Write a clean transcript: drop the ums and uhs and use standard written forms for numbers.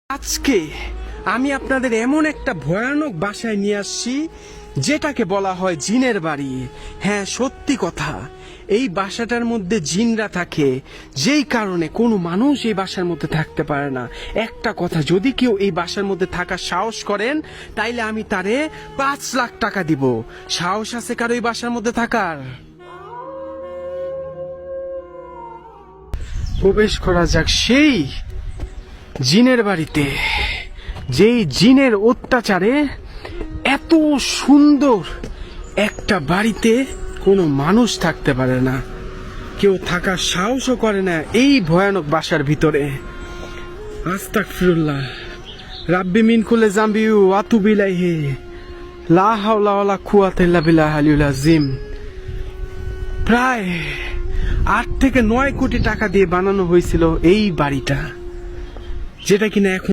আজকে আমি আপনাদের এমন একটা ভয়ানক বাসায় নিয়ে আসছি যেটাকে বলা হয় জিনের বাড়ি। হ্যাঁ, সত্যি কথা, এই বাসাটার মধ্যে জিনরা থাকে, যেই কারণে কোনো মানুষ এই বাসার মধ্যে থাকতে পারে না। একটা কথা, যদি কেউ এই বাসার মধ্যে থাকার সাহস করেন তাইলে আমি তারে 5 লাখ টাকা দিব। সাহস আছে কারো এই বাসার মধ্যে থাকার? প্রবেশ করা যাক সেই জিনের বাড়িতে, যেই জিনের অত্যাচারে এত সুন্দর একটা বাড়িতে কোনো মানুষ থাকতে পারে না, কেউ থাকার সাহসও করে না এই ভয়ানক বাসার ভিতরে। আস্তাগফিরুল্লাহ, রাব্বি মিন কুল্লি যামবিউ ওয়া আতুবু ইলাইহি, লা হাওলা ওয়ালা কুওয়াতা ইল্লা বিল্লাহিল আলিয়্যিল আযীম। প্রায় 8 থেকে 9 কোটি টাকা দিয়ে বানানো হয়েছিল এই বাড়িটা, যেটা কিনা এখন